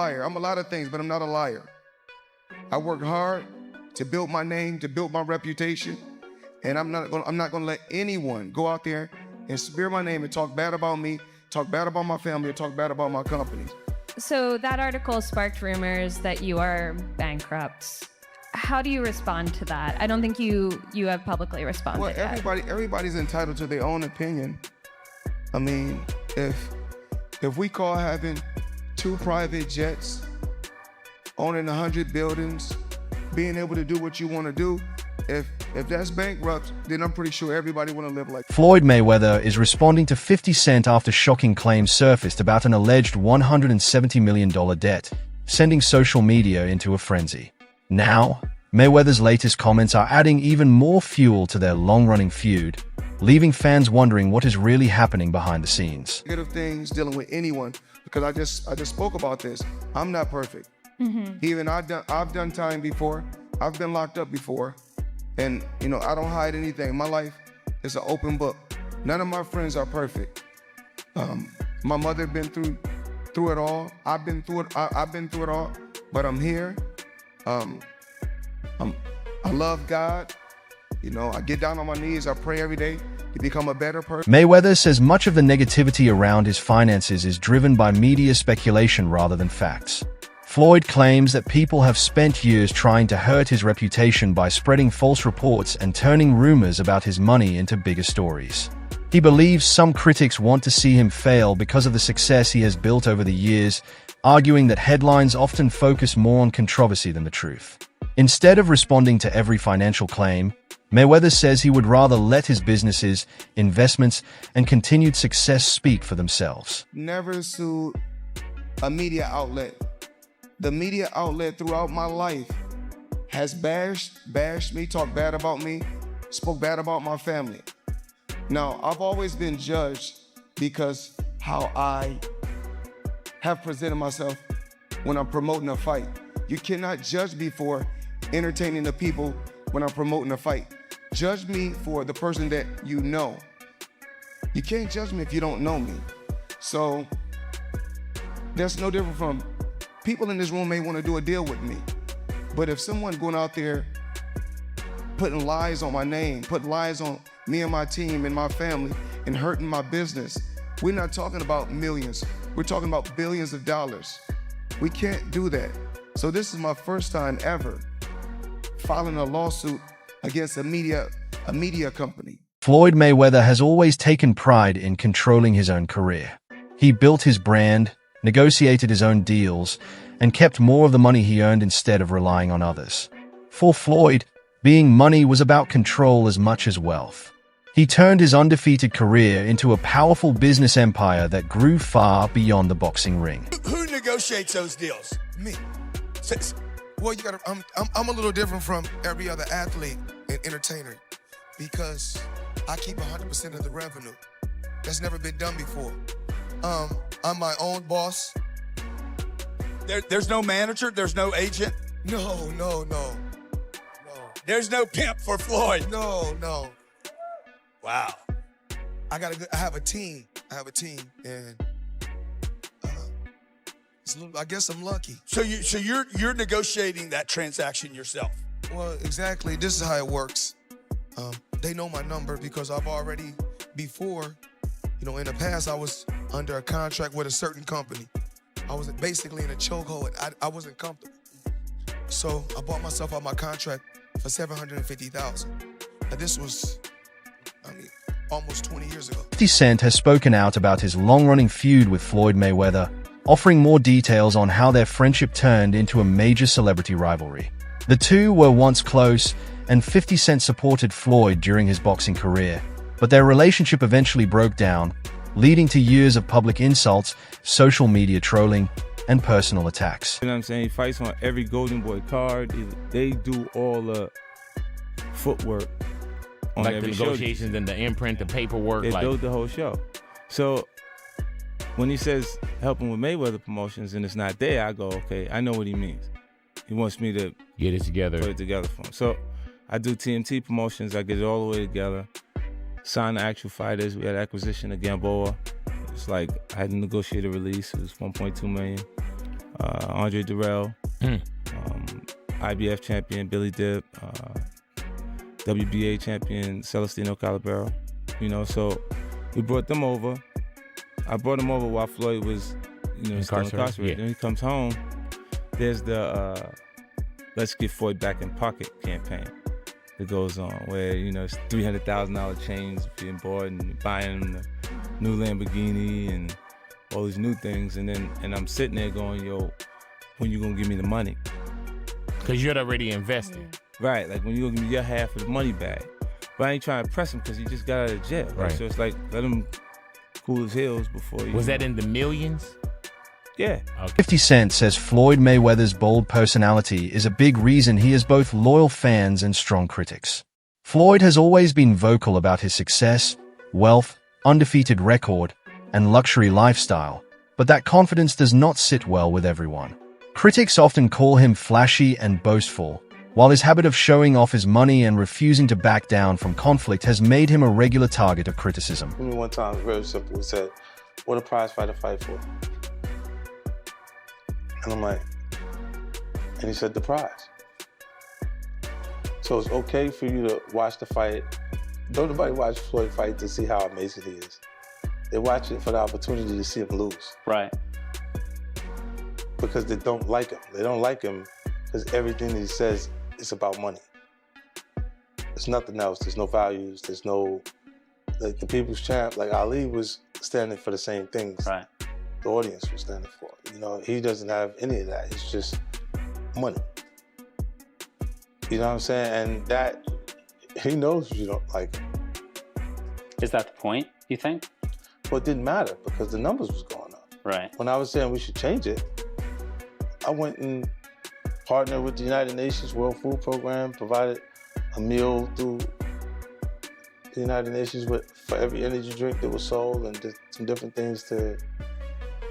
Liar. I'm a lot of things, but I'm not a liar. I worked hard to build my name, to build my reputation, and I'm not gonna let anyone go out there and smear my name and talk bad about me, talk bad about my family, or talk bad about my company. So that article sparked rumors that you are bankrupt. How do you respond to that? I don't think you have publicly responded Well, yet. everybody's entitled to their own opinion. I mean, if we call having 2 private jets, owning 100 buildings, being able to do what you want to do, if that's bankrupt, then I'm pretty sure everybody want to live like. Floyd Mayweather is responding to 50 Cent after shocking claims surfaced about an alleged $170 million debt, sending social media into a frenzy. Now, Mayweather's latest comments are adding even more fuel to their long-running feud, leaving fans wondering what is really happening behind the scenes. Negative things dealing with anyone, because I just spoke about this. I'm not perfect. Even I've done time before. I've been locked up before, and I don't hide anything. My life is an open book. None of my friends are perfect. My mother been through it all. I've been through it all, but I'm here. I love God. I get down on my knees. I pray every day to become a better person. Mayweather says much of the negativity around his finances is driven by media speculation rather than facts. Floyd claims that people have spent years trying to hurt his reputation by spreading false reports and turning rumors about his money into bigger stories. He believes some critics want to see him fail because of the success he has built over the years, arguing that headlines often focus more on controversy than the truth. Instead of responding to every financial claim, Mayweather says he would rather let his businesses, investments, and continued success speak for themselves. Never sued a media outlet. The media outlet throughout my life has bashed me, talked bad about me, spoke bad about my family. Now, I've always been judged because how I have presented myself when I'm promoting a fight. You cannot judge me for entertaining the people when I'm promoting a fight. Judge me for the person that you know. You can't judge me if you don't know me. So that's no different from people in this room may want to do a deal with me. But if someone going out there putting lies on my name, putting lies on me and my team and my family and hurting my business, we're not talking about millions. We're talking about billions of dollars. We can't do that. So this is my first time ever filing a lawsuit against a media company. Floyd Mayweather has always taken pride in controlling his own career. He built his brand, negotiated his own deals, and kept more of the money he earned instead of relying on others. For Floyd, being money was about control as much as wealth. He turned his undefeated career into a powerful business empire that grew far beyond the boxing ring. Who negotiates those deals? Me. Well, I'm a little different from every other athlete and entertainer because I keep 100% of the revenue. That's never been done before. I'm my own boss. There's no manager, there's no agent. No. There's no pimp for Floyd. No. Wow. I have a team, and I guess I'm lucky. So you're negotiating that transaction yourself. Well, exactly. This is how it works. They know my number because I've already before, in the past I was under a contract with a certain company. I was basically in a chokehold. I wasn't comfortable. So I bought myself out my contract for $750,000. Now this was, almost 20 years ago. 50 Cent has spoken out about his long-running feud with Floyd Mayweather, offering more details on how their friendship turned into a major celebrity rivalry. The two were once close, and 50 Cent supported Floyd during his boxing career, but their relationship eventually broke down, leading to years of public insults, social media trolling, and personal attacks. You know what I'm saying? He fights on every Golden Boy card. They do all the footwork on like every the negotiations and the imprint, the paperwork. They build the whole show. So when he says helping with Mayweather promotions and it's not there, I go, okay, I know what he means. He wants me to get it together. Put it together for him. So I do TMT promotions. I get it all the way together. Sign the actual fighters. We had acquisition of Gamboa. It's like I had to negotiate a release. It was $1.2 million. Andre Durrell, IBF champion Billy Dip, WBA champion Celestino Calabero. You know, so we brought them over. I brought him over while Floyd was, still incarcerated. Yeah. Then he comes home. There's the Let's Get Floyd Back in Pocket campaign that goes on, where it's $300,000 chains being bought and buying a new Lamborghini and all these new things, and I'm sitting there going, yo, when you gonna give me the money? Because you're already invested. Right, like when you gonna give me your half of the money back? But I ain't trying to press him because he just got out of jail. Right. So it's like, let him cool his heels before you. Was that in the millions? Yeah. Okay. 50 Cent says Floyd Mayweather's bold personality is a big reason he has both loyal fans and strong critics. Floyd has always been vocal about his success, wealth, undefeated record, and luxury lifestyle, but that confidence does not sit well with everyone. Critics often call him flashy and boastful, while his habit of showing off his money and refusing to back down from conflict has made him a regular target of criticism. I mean, one time, very simple, he said, what a prize fighter fight for? And I'm like, and he said, the prize. So it's okay for you to watch the fight. Don't nobody watch Floyd fight to see how amazing he is. They watch it for the opportunity to see him lose. Right. Because they don't like him. They don't like him because everything that he says is about money. There's nothing else. There's no values. There's no, like the people's champ, like Ali was standing for the same things. Right. The audience was standing for. He doesn't have any of that. It's just money. You know what I'm saying? And that, he knows you don't like him. Is that the point, you think? Well, it didn't matter because the numbers was going up. Right. When I was saying we should change it, I went and partnered with the United Nations World Food Program, provided a meal through the United Nations for every energy drink that was sold, and did some different things to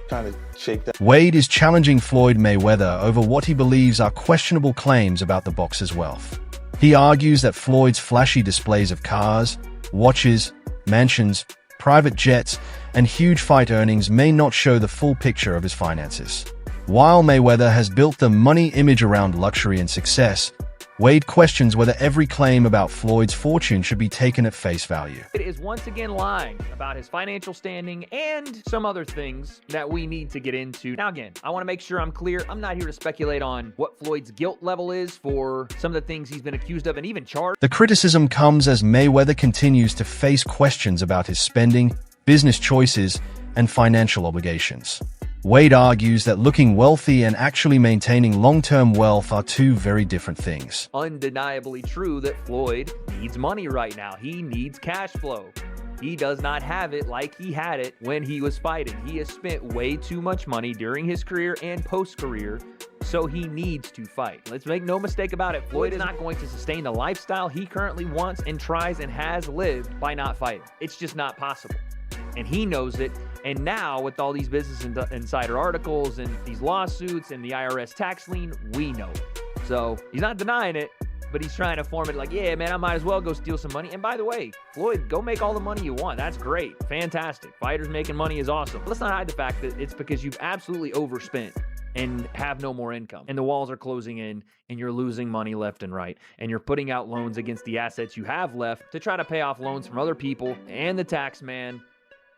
kind of shake that. Wade is challenging Floyd Mayweather over what he believes are questionable claims about the boxer's wealth. He argues that Floyd's flashy displays of cars, watches, mansions, private jets, and huge fight earnings may not show the full picture of his finances. While Mayweather has built the money image around luxury and success, Wade questions whether every claim about Floyd's fortune should be taken at face value. It is once again lying about his financial standing and some other things that we need to get into. Now again, I want to make sure I'm clear. I'm not here to speculate on what Floyd's guilt level is for some of the things he's been accused of and even charged. The criticism comes as Mayweather continues to face questions about his spending, business choices, and financial obligations. Wade argues that looking wealthy and actually maintaining long-term wealth are two very different things. Undeniably true that Floyd needs money right now. He needs cash flow. He does not have it like he had it when he was fighting. He has spent way too much money during his career and post-career, so he needs to fight. Let's make no mistake about it. Floyd is not going to sustain the lifestyle he currently wants and tries and has lived by not fighting. It's just not possible. And he knows it. And now, with all these Business Insider articles and these lawsuits and the IRS tax lien, we know it. So he's not denying it, but he's trying to form it like, yeah, man, I might as well go steal some money. And by the way, Floyd, go make all the money you want. That's great. Fantastic. Fighters making money is awesome. But let's not hide the fact that it's because you've absolutely overspent and have no more income. And the walls are closing in and you're losing money left and right. And you're putting out loans against the assets you have left to try to pay off loans from other people and the tax man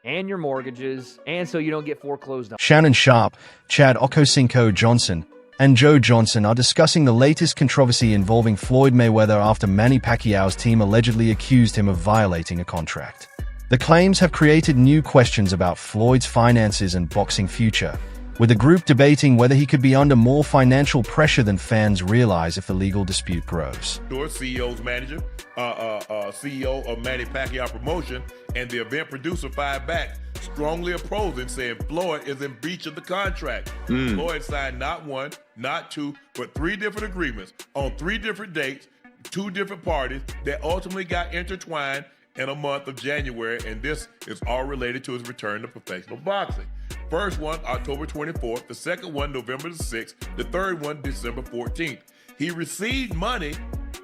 and your mortgages, and so you don't get foreclosed on. Shannon Sharp, Chad Okocinco Johnson, and Joe Johnson are discussing the latest controversy involving Floyd Mayweather after Manny Pacquiao's team allegedly accused him of violating a contract. The claims have created new questions about Floyd's finances and boxing future, with the group debating whether he could be under more financial pressure than fans realize if the legal dispute grows. CEO's manager, CEO of Manny Pacquiao Promotion, and the event producer fired back, strongly opposing, saying Floyd is in breach of the contract. Floyd signed not one, not two, but 3 different agreements on 3 different dates, 2 different parties that ultimately got intertwined in a month of January, and this is all related to his return to professional boxing. First one, October 24th, the second one, November the 6th, the third one, December 14th. He received money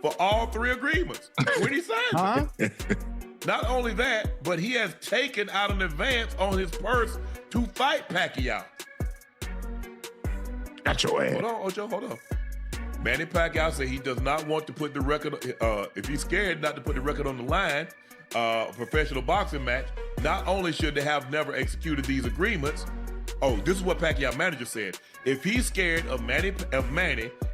for all 3 agreements when he signed them. Not only that, but he has taken out an advance on his purse to fight Pacquiao. Got your ass. Hold on, Ocho, hold on. Manny Pacquiao said he does not want to put the record, if he's scared not to put the record on the line, a professional boxing match, not only should they have never executed these agreements, this is what Pacquiao manager said. If he's scared of Manny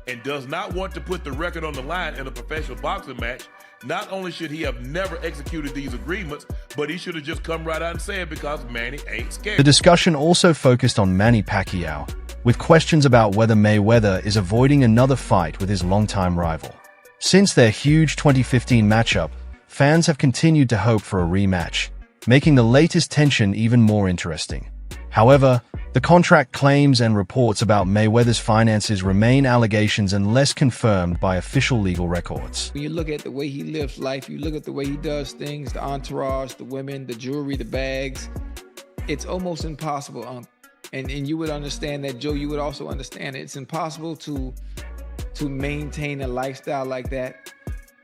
and does not want to put the record on the line in a professional boxing match, not only should he have never executed these agreements, but he should have just come right out and said because Manny ain't scared. The discussion also focused on Manny Pacquiao, with questions about whether Mayweather is avoiding another fight with his longtime rival. Since their huge 2015 matchup, fans have continued to hope for a rematch, making the latest tension even more interesting. However, the contract claims and reports about Mayweather's finances remain allegations unless confirmed by official legal records. When you look at the way he lives life, you look at the way he does things, the entourage, the women, the jewelry, the bags, it's almost impossible. And you would understand that, Joe, you would also understand it. It's impossible to maintain a lifestyle like that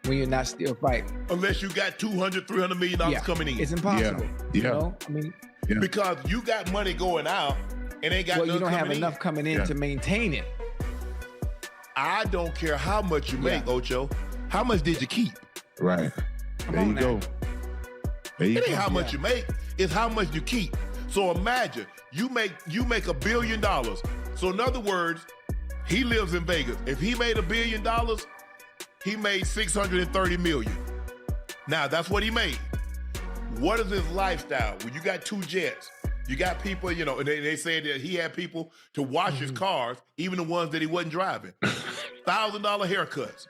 when you're not still fighting. Unless you got $200, $300 million coming in. It's impossible. You know? I mean, because you got money going out and ain't got well, none you don't have coming enough coming in to maintain it. I don't care how much you make, Ocho. How much did you keep? Right. There you go. It ain't how much you make, it's how much you keep. So imagine you make $1 billion. So in other words, he lives in Vegas. If he made $1 billion, he made $630 million. Now that's what he made. What is his lifestyle? When you got 2 jets, you got people, you know, and they said that he had people to wash his cars, even the ones that he wasn't driving. $1,000 haircuts.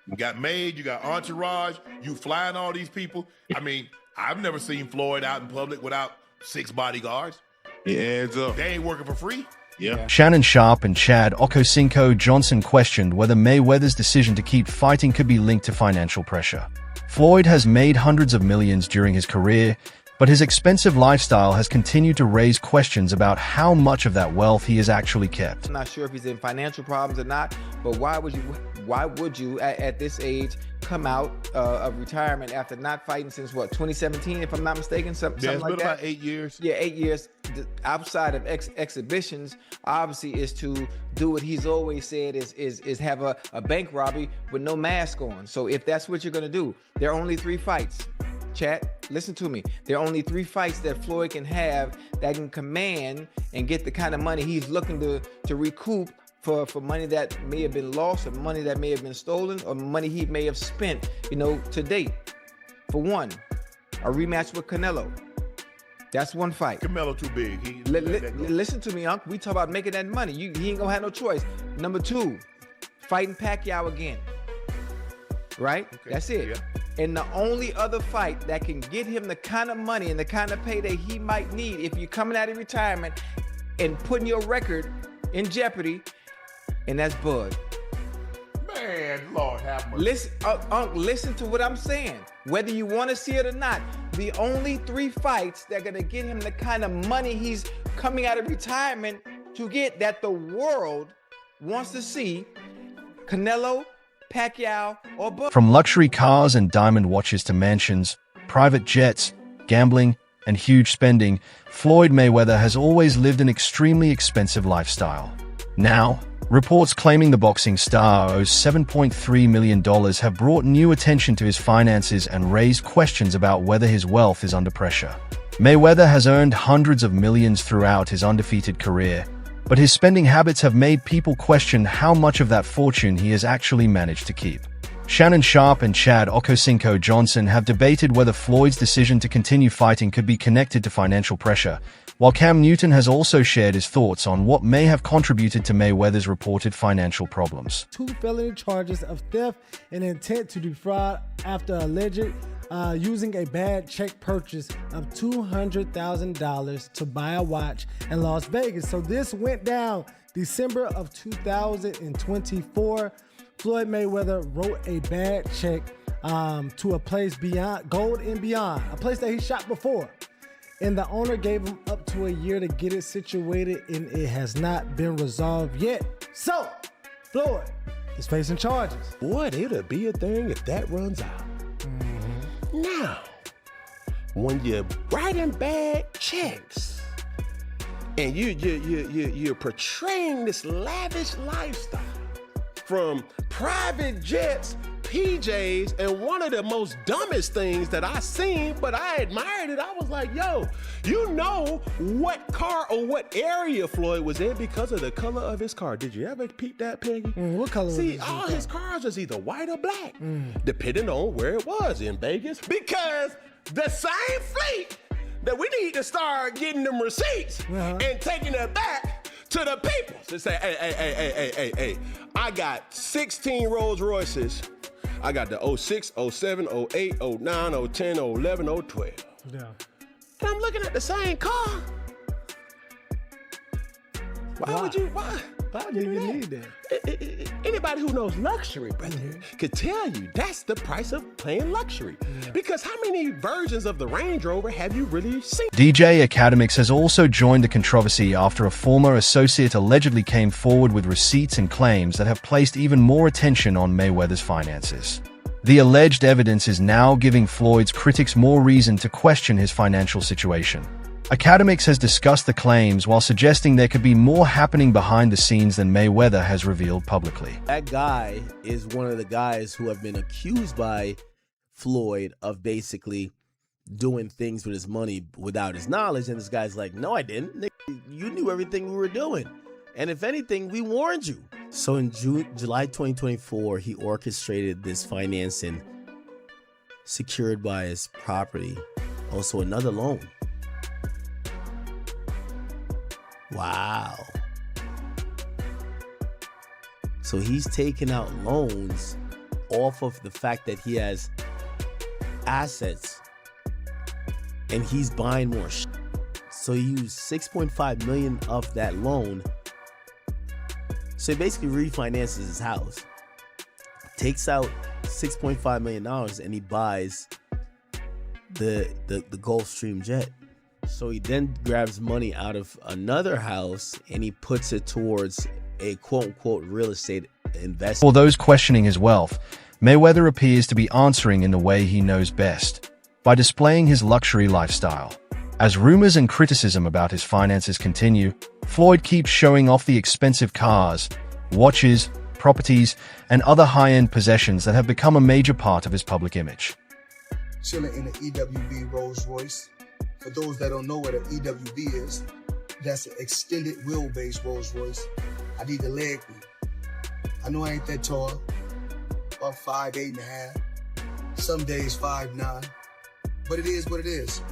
You got maid, you got entourage, you flying all these people. I mean, I've never seen Floyd out in public without 6 bodyguards. It adds up. They ain't working for free. Yeah. Shannon Sharp and Chad Okocinco Johnson questioned whether Mayweather's decision to keep fighting could be linked to financial pressure. Floyd has made hundreds of millions during his career, but his expensive lifestyle has continued to raise questions about how much of that wealth he has actually kept. I'm not sure if he's in financial problems or not, but why would you at this age come out of retirement after not fighting since what, 2017, if I'm not mistaken, something it's like been that? about 8 years. Yeah, 8 years. Outside of exhibitions, obviously, is to do what he's always said is have a bank robbery with no mask on. So if that's what you're gonna do, there are only 3 fights. Chat, listen to me. There are only 3 fights that Floyd can have that can command and get the kind of money he's looking to recoup for money that may have been lost, or money that may have been stolen, or money he may have spent, you know, to date. For one, a rematch with Canelo. That's 1 fight. Canelo too big. Listen to me, Unc. We talk about making that money. He ain't gonna have no choice. Number 2, fighting Pacquiao again. Right? Okay. That's it. Yeah. And the only other fight that can get him the kind of money and the kind of payday he might need if you're coming out of retirement and putting your record in jeopardy, and that's Bud. Man, Lord have mercy. Listen, Unc, listen to what I'm saying. Whether you want to see it or not, the only 3 fights that are going to get him the kind of money he's coming out of retirement to get, that the world wants to see, Canelo, Pacquiao, or Bud. From luxury cars and diamond watches to mansions, private jets, gambling, and huge spending, Floyd Mayweather has always lived an extremely expensive lifestyle. Now, reports claiming the boxing star owes $7.3 million have brought new attention to his finances and raised questions about whether his wealth is under pressure. Mayweather has earned hundreds of millions throughout his undefeated career, but his spending habits have made people question how much of that fortune he has actually managed to keep. Shannon Sharp and Chad Okocinco Johnson have debated whether Floyd's decision to continue fighting could be connected to financial pressure, while Cam Newton has also shared his thoughts on what may have contributed to Mayweather's reported financial problems. 2 felony charges of theft and intent to defraud after alleged using a bad check purchase of $200,000 to buy a watch in Las Vegas. So this went down December of 2024. Floyd Mayweather wrote a bad check to a place beyond Gold and Beyond, a place that he shot before. And the owner gave him up to a year to get it situated, and it has not been resolved yet. So, Floyd is facing charges. Boy, it'll be a thing if that runs out. Now, when you're writing bad checks and you're portraying this lavish lifestyle from private jets, PJs, and one of the most dumbest things that I seen, but I admired it. I was like, yo, you know what car or what area Floyd was in because of the color of his car. Did you ever peep that, Peggy? What color? See, all his cars was either white or black, depending on where it was in Vegas. Because the same fleet that we need to start getting them receipts and taking it back to the people to say, hey, I got 16 Rolls Royces. I got the 06, 07, 08, 09, 010, 011, 012. Yeah. And I'm looking at the same car. Why would you? Why would you need that? Anybody who knows luxury, brother, could tell you that's the price of playing luxury. Because how many versions of the Range Rover have you really seen? DJ Academics has also joined the controversy after a former associate allegedly came forward with receipts and claims that have placed even more attention on Mayweather's finances. The alleged evidence is now giving Floyd's critics more reason to question his financial situation. Academics has discussed the claims while suggesting there could be more happening behind the scenes than Mayweather has revealed publicly. That guy is one of the guys who have been accused by Floyd of basically doing things with his money without his knowledge. And this guy's like, no, I didn't. You knew everything we were doing. And if anything, we warned you. So in July 2024, he orchestrated this financing secured by his property, also another loan. Wow. So he's taking out loans off of the fact that he has assets and he's buying more shit. So he used $6.5 million of that loan. So he basically refinances his house, takes out $6.5 million, and he buys the Gulfstream jet. So he then grabs money out of another house and he puts it towards a quote-unquote real estate investment. For those questioning his wealth, Mayweather appears to be answering in the way he knows best, by displaying his luxury lifestyle. As rumors and criticism about his finances continue, Floyd keeps showing off the expensive cars, watches, properties, and other high-end possessions that have become a major part of his public image. Chilling in the EWB Rolls Royce. For those that don't know what an EWB is, that's an extended wheelbase Rolls Royce. I need the leg room. I know I ain't that tall, about 5'8.5", some days 5'9", but it is what it is.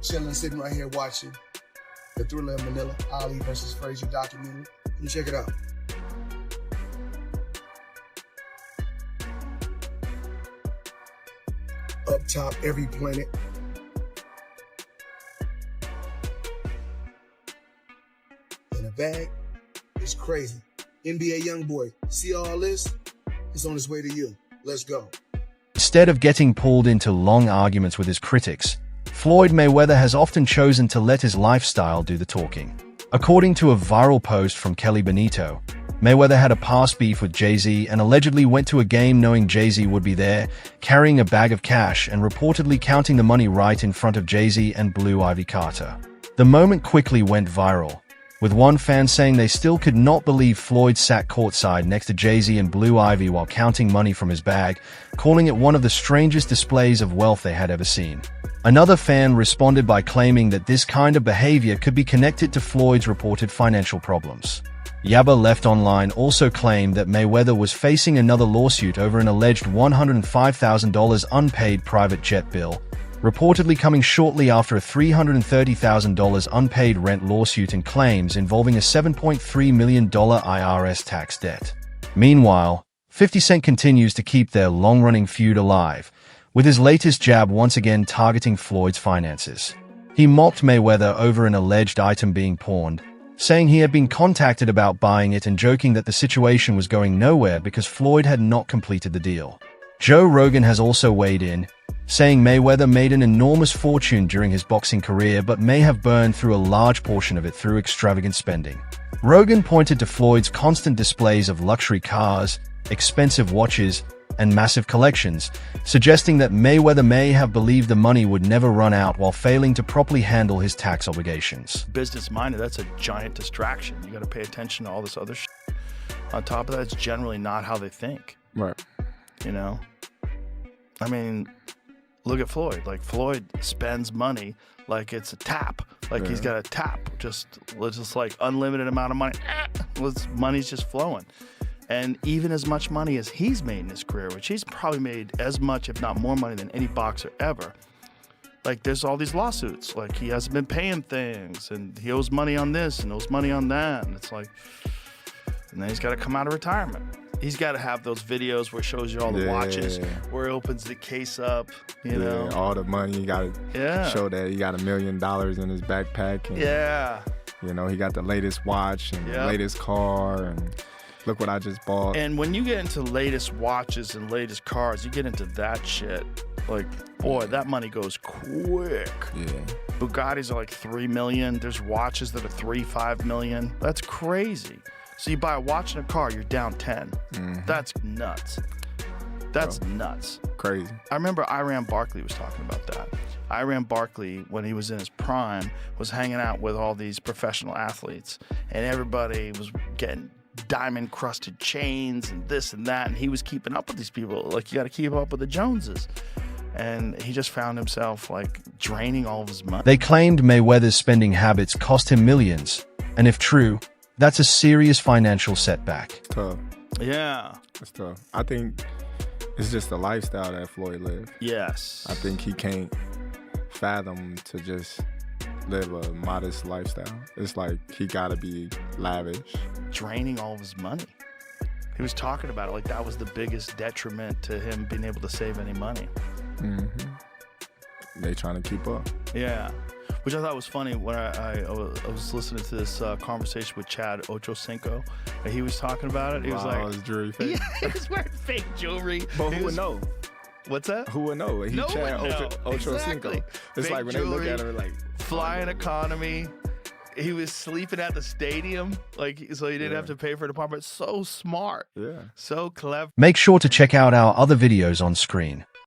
Chilling, sitting right here watching the Thriller in Manila, Ali versus Frazier documentary. Let me check it out. Up top, every planet. In a bag, it's crazy. NBA YoungBoy, see all this? It's on its way to you. Let's go. Instead of getting pulled into long arguments with his critics, Floyd Mayweather has often chosen to let his lifestyle do the talking. According to a viral post from Kelly Benito, Mayweather had a past beef with Jay-Z and allegedly went to a game knowing Jay-Z would be there, carrying a bag of cash and reportedly counting the money right in front of Jay-Z and Blue Ivy Carter. The moment quickly went viral, with one fan saying they still could not believe Floyd sat courtside next to Jay-Z and Blue Ivy while counting money from his bag, calling it one of the strangest displays of wealth they had ever seen. Another fan responded by claiming that this kind of behavior could be connected to Floyd's reported financial problems. Yaba Left Online also claimed that Mayweather was facing another lawsuit over an alleged $105,000 unpaid private jet bill, reportedly coming shortly after a $330,000 unpaid rent lawsuit and claims involving a $7.3 million IRS tax debt. Meanwhile, 50 Cent continues to keep their long-running feud alive, with his latest jab once again targeting Floyd's finances. He mocked Mayweather over an alleged item being pawned, saying he had been contacted about buying it and joking that the situation was going nowhere because Floyd had not completed the deal. Joe Rogan has also weighed in, saying Mayweather made an enormous fortune during his boxing career but may have burned through a large portion of it through extravagant spending. Rogan pointed to Floyd's constant displays of luxury cars, expensive watches, and massive collections, suggesting that Mayweather may have believed the money would never run out while failing to properly handle his tax obligations. Business-minded, that's a giant distraction. You got to pay attention to all this other shit. On top of that, it's generally not how they think. Right. You know? I mean, look at Floyd. Like, Floyd spends money like it's a tap. Like he's got a tap, just like unlimited amount of money. Money's just flowing. And even as much money as he's made in his career, which he's probably made as much, if not more money than any boxer ever. Like, there's all these lawsuits. Like, he hasn't been paying things, and he owes money on this and owes money on that. And it's like, and then he's got to come out of retirement. He's got to have those videos where it shows you all the watches, where he opens the case up, you know. All the money. You got to show that he got $1 million in his backpack. And, you know, he got the latest watch and the latest car, and look what I just bought. And when you get into latest watches and latest cars, you get into that shit. Like, boy, that money goes quick. Yeah. Bugattis are like $3 million. There's watches that are $3-5 million. That's crazy. So you buy a watch and a car, you're down 10. That's nuts. That's nuts. Crazy. I remember Iran Barkley was talking about that. Iran Barkley, when he was in his prime, was hanging out with all these professional athletes, and everybody was getting diamond-crusted chains and this and that, and he was keeping up with these people. Like, you got to keep up with the Joneses. And he just found himself, like, draining all of his money. They claimed Mayweather's spending habits cost him millions, and if true, that's a serious financial setback. Tough. Yeah. It's tough. I think it's just the lifestyle that Floyd lived. Yes. I think he can't fathom to just live a modest lifestyle. It's like he gotta be lavish. Draining all of his money. He was talking about it like that was the biggest detriment to him being able to save any money. They trying to keep up. Yeah. Which I thought was funny when I was listening to this conversation with Chad Ochocinco, and he was talking about it. He was like, his jewelry fake. Yeah, he was wearing fake jewelry. But who would know? What's that? Who would know? No one would know. Ochocinco. Exactly. It's Fake like when jewelry, they look at him, like flying economy. He was sleeping at the stadium, like, so he didn't have to pay for an apartment. So smart. Yeah. So clever. Make sure to check out our other videos on screen.